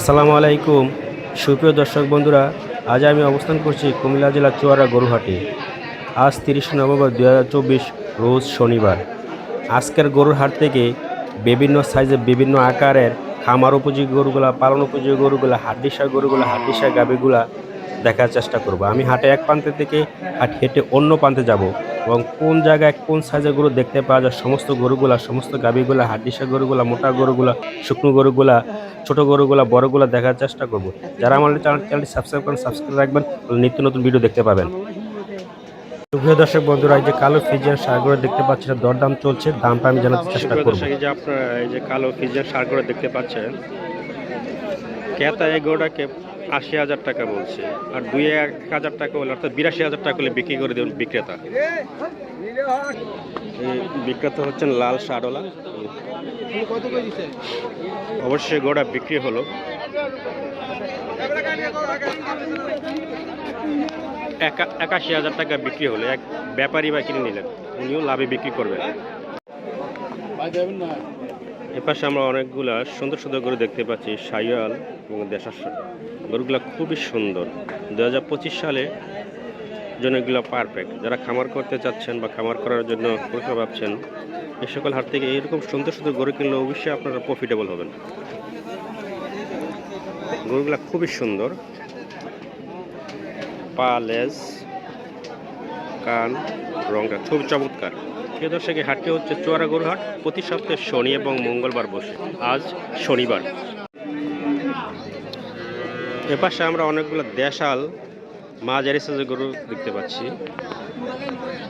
আসসালামু আলাইকুম সুপ্রিয় দর্শক বন্ধুরা, আজ আমি অবস্থান করছি কুমিল্লা জেলার চুয়াড়া গরুহাটে। আজ 30 নভেম্বর 2024 রোজ শনিবার। আজকের গরুর হাট থেকে বিভিন্ন সাইজে বিভিন্ন আকারের খামার উপযোগী গরুগুলা, পালন উপযোগী গরুগুলা, হাড্ডিসার গরুগুলা, হাড্ডিসার গাভীগুলা দেখার চেষ্টা করব। আমি হাটে এক প্রান্তে থেকে হেঁটে অন্য প্রান্তে যাব এবং কোন জায়গায় কোন সাইজের গরু দেখতে পাওয়া যায় সমস্ত গরুগুলা, সমস্ত গাভীগুলা, হাড্ডিসার গরুগুলা, মোটা গরুগুলা, শুকনো গরুগুলা, ছোট গরুগুলা, বড়গুলা দেখার চেষ্টা করব। যারা আমার চ্যানেলটি সাবস্ক্রাইব করেন, সাবস্ক্রাইব রাখবেন, নিত্য নতুন ভিডিও দেখতে পাবেন। প্রিয় দর্শক বন্ধুরা, এই যে কালো ফ্রিজিয়ান সারগুলো দেখতে পাচ্ছেন, দরদাম চলছে, দামটা আমি জানাতে চেষ্টা করব। এই যে আপনারা এই যে কালো ফ্রিজিয়ান সারগুলো দেখতে পাচ্ছেন, ক্রেতা এই গরুটাকে 80,000 টাকা বলছে, আর 2-1,000 টাকা হলে অর্থাৎ 82,000 টাকা হলে বিক্রি করে দেবেন বিক্রেতা। এই বিক্রেতা হচ্ছেন লাল সারওয়ালা। অবশ্যই গরুটা বিক্রি হলো 81,000 টাকা বিক্রি হলো। এক ব্যাপারী বা কিনে নিলেন, উনিও লাভে বিক্রি করবেন। এপাশে আমরা অনেকগুলা সুন্দর সুন্দর গরু দেখতে পাচ্ছি, শাহিওয়াল এবং দেশার গরুগুলা খুবই সুন্দর। 2025 সালে জন্য এগুলো পারফেক্ট। যারা খামার করতে চাচ্ছেন বা খামার করার জন্য গরু ভাবছেন, এই সকল হাট থেকে এইরকম সুন্দর সুন্দর গরু কিনলে অবশ্যই আপনারা প্রফিটেবল হবেন। গরুগুলা খুবই সুন্দর, পা, লেজ, কান, রংটা খুব চমৎকার। প্রিয় দর্শক, এই হাটটি হচ্ছে চুয়াড়া গরু হাট, প্রতি সপ্তাহে শনি এবং মঙ্গলবার বসে। আজ শনিবার। এপাশে আমরা অনেকগুলো দেশাল মাঝারি সাইজের গরু দেখতে পাচ্ছি।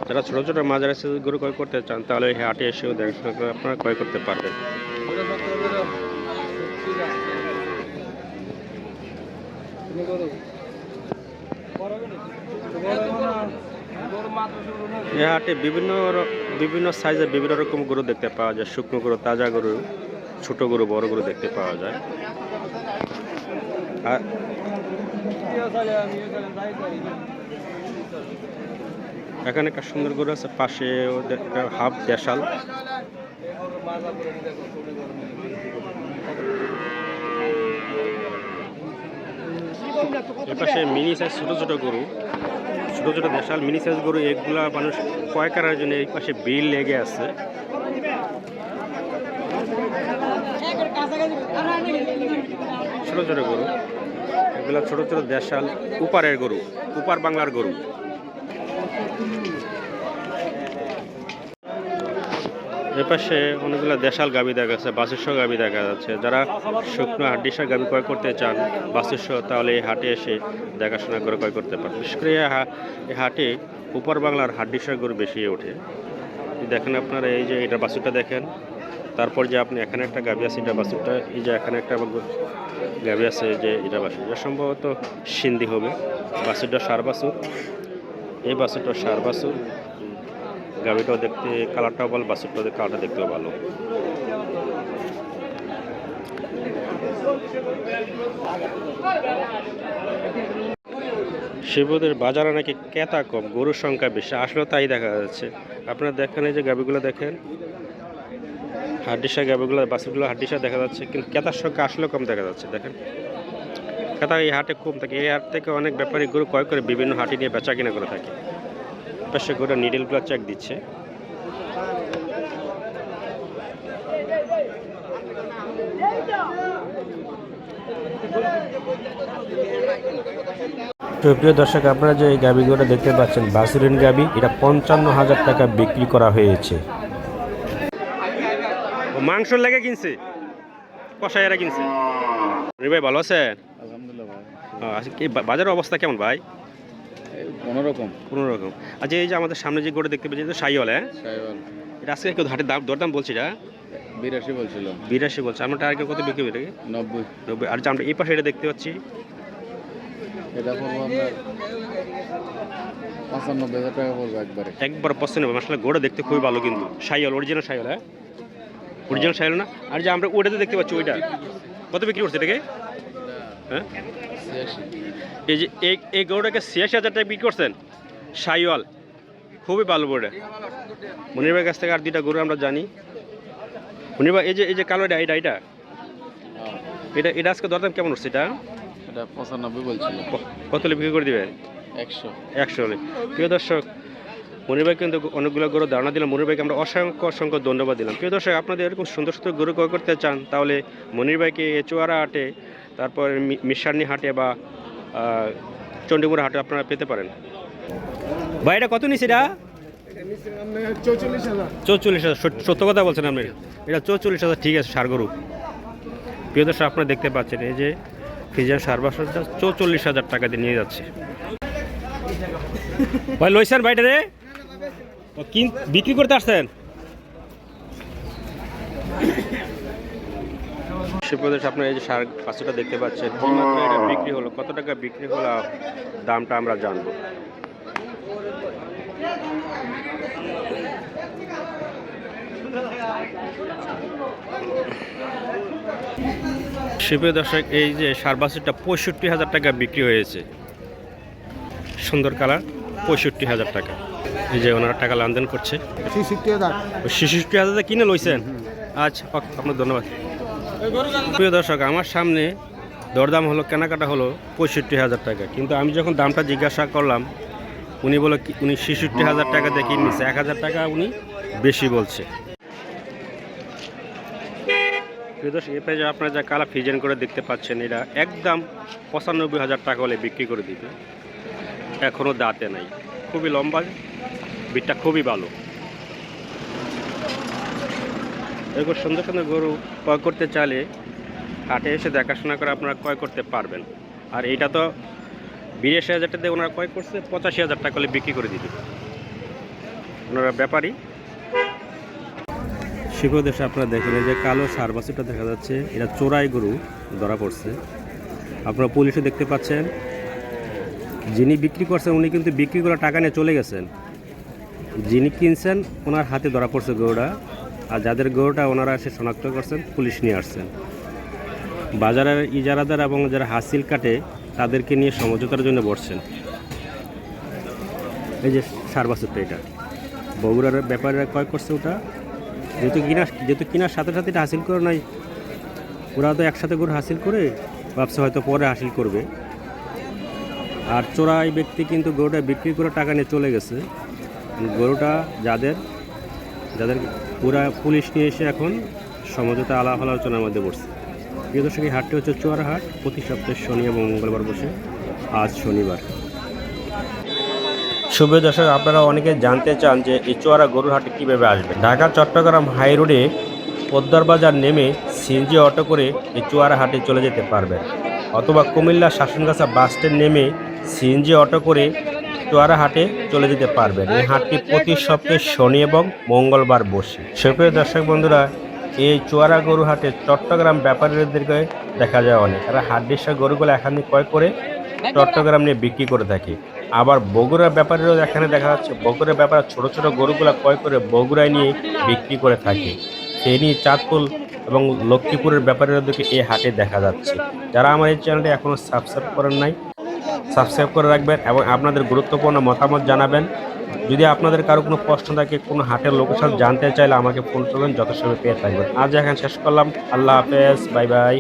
যারা ছোট ছোট মাঝারি সাইজের গরু ক্রয় করতে চান, তাহলে এই হাটে এসেও দেখাশোনা করে আপনারা ক্রয় করতে পারবেন। এই হাটে বিভিন্ন সাইজের বিভিন্ন রকম গরু দেখতে পাওয়া যায়। শুকনো গরু, তাজা গরু, ছোট গরু, বড় গরু দেখতে পাওয়া যায়। আর এখানে একটা সুন্দর গরু আছে, পাশে হাফ দেশাল। এপাশে মিনি সাইজ ছোট ছোট গরু, ছোট ছোট দেশাল মিনি সাইজ গরু, এগুলা মানুষ ক্রয় করার জন্য এই পাশে বিল লেগে আছে। ছোট ছোট গরু, এগুলা ছোট ছোট দেশাল উপারের গরু, উপার বাংলার গরু। এপাশে অনেকগুলো দেশাল গাভী দেখা যাচ্ছে, বাছুরসহ গাভী দেখা যাচ্ছে। যারা শুকনো হাড্ডিসার গাভী ক্রয় করতে চান বাছুরসহ, তাহলে এই হাটে এসে দেখাশোনা করে ক্রয় করতে পারেন। বিশেষ করে এই হাটে উপর বাংলার হাড্ডিসার গরু বেশি ওঠে। দেখেন আপনারা, এই যে এটা বাছুরটা দেখেন, তারপর যে আপনি এখানে একটা গাভী আছে, এটা বাছুরটা, এই যে এখানে একটা গাভী আছে, যে এটা বাছুর, এটা সম্ভবত সিন্ধি হবে। বাছুরটা সার বাছুর, এই বাছুরটা সার বাছুর। গাভীটাও দেখতে কালারটাও ভালো, বাছুরটাও কালারটা দেখতেও ভালো। শিবদের বাজারে নাকি ক্রেতা কম, গরুর সংখ্যা বেশি, আসলেও তাই দেখা যাচ্ছে। আপনারা দেখেন, এই যে গাভীগুলো দেখেন, হাড্ডিসার গাভীগুলো, বাছুরগুলো হাড্ডিসার দেখা যাচ্ছে, কিন্তু ক্রেতার সংখ্যা আসলেও কম দেখা যাচ্ছে। দেখেন, ক্রেতা এই হাটে কম থাকে। এই হাট থেকে অনেক ব্যাপারী গরু ক্রয় করে বিভিন্ন হাটে নিয়ে বেচা কিনা করে থাকে। পাশে গরুর নিডেলগুলো চেক দিচ্ছে। প্রিয় দর্শক, আপনারা যে এই গাভীগুলো দেখতে পাচ্ছেন, বাছুরের গাভী, এটা 55,000 টাকা বিক্রি করা হয়েছে। মাংসর লেগে কিনছে, কষাইয়েরা কিনছে। ভাই ভালো আছে? আলহামদুলিল্লাহ ভাই। আচ্ছা, কি বাজারের অবস্থা কেমন ভাই? কোনোরকম। আচ্ছা, এই যে আমাদের সামনে যে গরু দেখতে পাচ্ছি, শাহিওয়াল, হ্যাঁ, এটা আজকে কেউ হাটে দরদাম বলছি, এটা 82 বলছিল। 82 বলছে। আমরা টার্গেট কত বিক্রি হবে? 90। আর যে আমরা এই পাশে এটা দেখতে পাচ্ছি, এটা পড়বো আপনার 95,000 টাকা পড়বে একবারে। একবার পছন্দ হবে। আসলে গরু দেখতে খুবই ভালো, কিন্তু শাহিওয়াল, অরিজিনাল শাহিওয়াল, হ্যাঁ, অরিজিনাল শাহিওয়াল না? আর যে আমরা ওটাতে দেখতে পাচ্ছি, ওইটা কত বিক্রি করছে এটাকে? হ্যাঁ, 86। এই যে এই গরুটাকে 86,000 টাকা বিক্রি করছেন, শাহিওয়াল, খুবই ভালো গরুটা। মনির ভাইয়ের কাছ থেকে আর দুইটা গরু আমরা জানি। মনির ভাই, এই যে কালো এটা এটা আজকে দরদাম কেমন হচ্ছে এটা? এটা 95 বলছিল। কত হলে বিক্রি করে দিবেন? 100 হলে। প্রিয় দর্শক, মনির ভাই কিন্তু অনেকগুলো গরু ধারণা দিলাম। মনির ভাইকে আমরা অসংখ্য ধন্যবাদ দিলাম। প্রিয় দর্শক, আপনাদের এরকম সুন্দর সুন্দর গরু ক্রয় করতে চান তাহলে মনির ভাইকে চুয়ারা হাটে, তারপর মিশারনি হাটে বা চণ্ডীমুড়া হাটে আপনারা পেতে পারেন। ভাই এটা কত নিচ্ছে? এটা 44,000। সত্য কথা বলছেন আপনি? এটা 44,000। ঠিক আছে, সার গরু। প্রিয় দর্শক, আপনারা দেখতে পাচ্ছেন এই যে ফ্রিজিয়ান সার বাছুরটা 44,000 টাকা দিয়ে নিয়ে যাচ্ছে। ভাই লইছেন ভাইটা রে? বিক্রি করতে আসছেন? সুপ্রদেশ, আপনার এই যে সার বাছুরটা দেখতে পাচ্ছেন, কিমাত্র এটা বিক্রি হলো, কত টাকা বিক্রি হলো দামটা আমরা জানবো। সুপ্রিয় দর্শক, এই যে সার বাছুরটা 65,000 টাকা বিক্রি হয়েছে। সুন্দর কালার, 65,000 টাকা। এই যে ওনারা টাকা লেনদেন করছে। 66,000 কিনে লইছেন? আচ্ছা, আপনার ধন্যবাদ। প্রিয় দর্শক, আমার সামনে দরদাম হলো, কেনাকাটা হলো 65,000 টাকা, কিন্তু আমি যখন দামটা জিজ্ঞাসা করলাম উনি বলে উনি 66,000 টাকা দিয়ে কিনে নিচ্ছে, 1,000 টাকা উনি বেশি বলছে। প্রিয় দর্শক, এ পেজে আপনারা যা কালা ফ্রিজেন করে দেখতে পাচ্ছেন, এটা একদম 95,000 টাকা হলে বিক্রি করে দিবে। এখনও দাঁতে নাই, খুবই লম্বা, বিটটা খুবই ভালো। এরকম সুন্দর সুন্দর গরু ক্রয় করতে চাইলে হাটে এসে দেখাশোনা করে আপনারা ক্রয় করতে পারবেন। আর এইটা তো 82,000 টাকা দিয়ে ওনারা ক্রয় করছে, 85,000 টাকা হলে বিক্রি করে দিবে ওনারা ব্যাপারী। শিবদেশে আপনারা দেখেন এই যে কালো সার বাছুরটা দেখা যাচ্ছে, এটা চোরাই গরু ধরা পড়ছে। আপনারা পুলিশে দেখতে পাচ্ছেন, যিনি বিক্রি করছেন উনি কিন্তু বিক্রি করে টাকা নিয়ে চলে গেছেন। যিনি কিনছেন ওনার হাতে ধরা পড়ছে গরুটা, আর যাদের গরুটা ওনারা এসে শনাক্ত করছেন, পুলিশ নিয়ে আসছেন। বাজারের ইজারাদার এবং যারা হাসিল কাটে তাদেরকে নিয়ে সমঝোতার জন্য বসছেন। এই যে সার বাছুরটা, এটা বগুড়ার ব্যাপারীরা ক্রয় করছে। ওটা যেহেতু কিনার সাথে সাথে এটা হাসিল করে নাই, ওরা তো একসাথে গরু হাসিল করে ভাবছে হয়তো পরে হাসিল করবে। আর চোরাই ব্যক্তি কিন্তু গরুটা বিক্রি করে টাকা নিয়ে চলে গেছে। গরুটা যাদের পুরা পুলিশ নিয়ে এসে এখন সমঝোতা আলাপ আলোচনার মধ্যে বসছে। প্রিয় দর্শক, এই হাটটি হচ্ছে চুয়ারা হাট, প্রতি সপ্তাহে শনি এবং মঙ্গলবার বসে। আজ শনিবার। শুভ দর্শক, আপনারা অনেকে জানতে চান যে এই চুয়ারা গরুর হাটে কীভাবে আসবে। ঢাকা চট্টগ্রাম হাই রোডে পদ্মার বাজার নেমে সিএনজি অটো করে এই চুয়ারা হাটে চলে যেতে পারবেন, অথবা কুমিল্লা শাসনগাছা বাস স্ট্যান্ড নেমে সিএনজি অটো করে চুয়ারা হাটে চলে যেতে পারবেন। এই হাটটি প্রতি সপ্তাহে শনি এবং মঙ্গলবার বসে। সুপ্রিয় দর্শক বন্ধুরা, এই চুয়ারা গরু হাটে চট্টগ্রাম ব্যাপারীদেরকে দেখা যায় অনেক, তারা হাড্ডিসার গরুগুলো এখানে ক্রয় করে চট্টগ্রাম নিয়ে বিক্রি করে থাকে। আবার বগুড়ার ব্যাপারীরাও এখানে দেখা যাচ্ছে, বগুড়ার ব্যাপারে ছোট ছোট গরুগুলো ক্রয় করে বগুড়ায় নিয়ে বিক্রি করে থাকে। ফেনী, চাঁদপুর এবং লক্ষ্মীপুরের ব্যাপারীদেরকে এই হাটে দেখা যাচ্ছে। যারা আমার এই চ্যানেলটি এখনও সাবস্ক্রাইব করেন নাই, সাবস্ক্রাইব করে রাখবেন এবং আপনাদের গুরুত্বপূর্ণ মতামত জানাবেন। যদি আপনাদের কারো কোনো প্রশ্ন থাকে, কোনো হাটের লোকেশন জানতে চাইলে আমাকে ফোন করবেন, যথাসময়ে পেয়ে থাকবেন। আজ এখানে শেষ করলাম। আল্লাহ হাফেজ, বাই বাই।